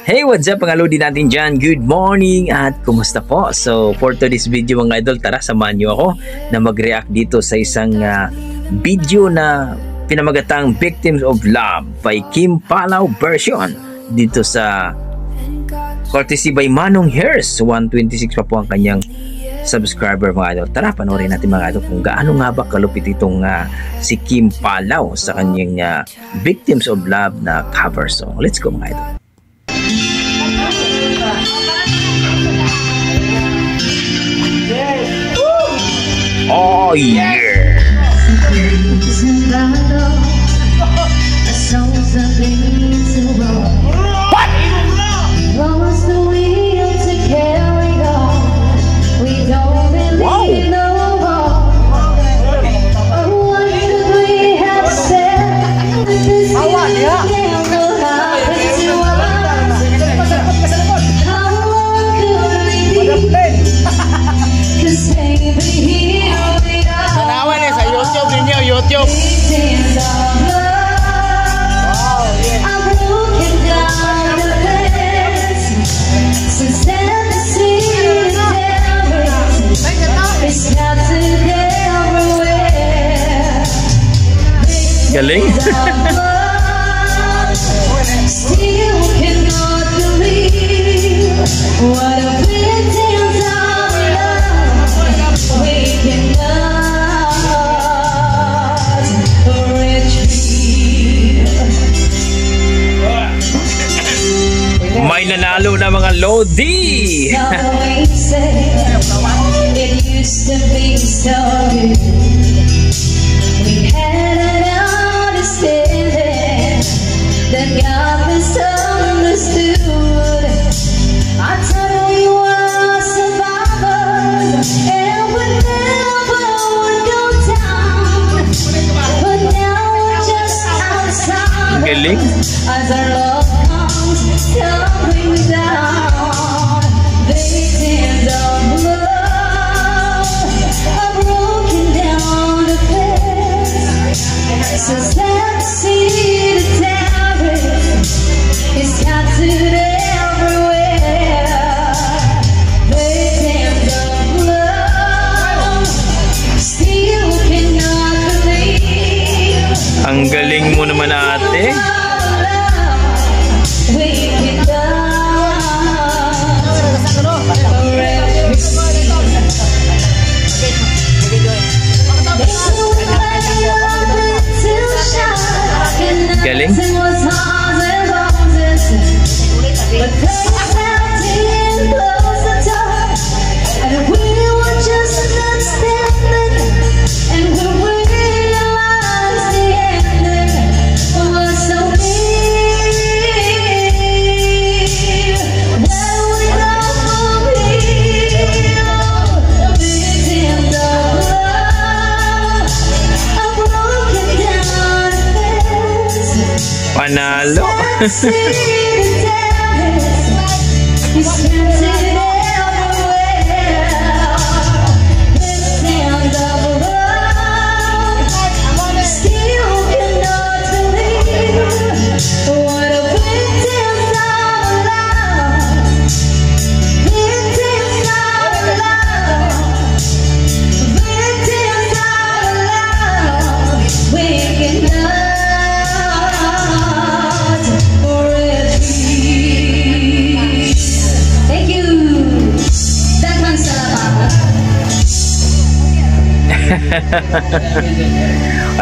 Hey, what's up mga lodi natin dyan? Good morning at kumusta po? So, for today's video mga idol, tara samahan nyo ako na mag-react dito sa isang video na pinamagatang Victims of Love by Kim Palaw version dito sa courtesy by Manong Hers. 126 pa po ang kanyang subscriber mga idol. Tara, panoorin natin mga idol kung gaano nga ba kalupit itong si Kim Palaw sa kanyang Victims of Love na cover song. Let's go mga idol. Oh yeah! What? YouTube. Galing. May nanalo na mga lodi. Galing. Ang galing mo naman ate. Galing. Panalo.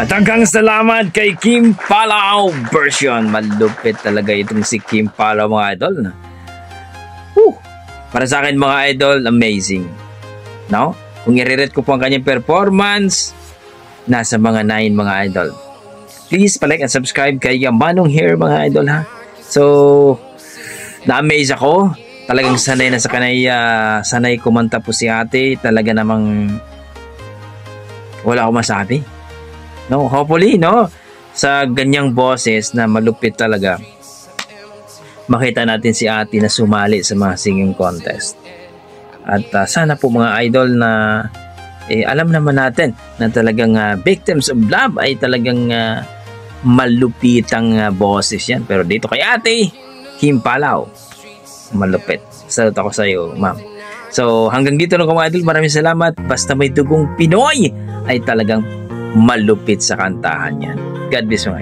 At hanggang salamat kay Kim Palaw version. Malupit talaga itong si Kim Palaw mga idol. Para sa akin mga idol, amazing. No? Kung i-rate ko po ang kanyang performance, nasa mga 9 mga idol. Please palike and subscribe kay Manong Hair mga idol ha. So, na-amaze ako. Talagang sanay na sa kanay, sanay kumanta po si ate. Talaga namang wala akong masabi. No, hopefully, no, sa ganyang boses na malupit talaga, makita natin si ate na sumali sa mga singing contest. At sana po mga idol na alam naman natin na talagang Victims of Love ay talagang malupitang boses yan. Pero dito kay ate Kim Palaw, malupit. Salute ako sa iyo, ma'am. So, hanggang dito lang mga idol. Maraming salamat. Basta may dugong Pinoy ay talagang malupit sa kantahan yan. God bless mga idol.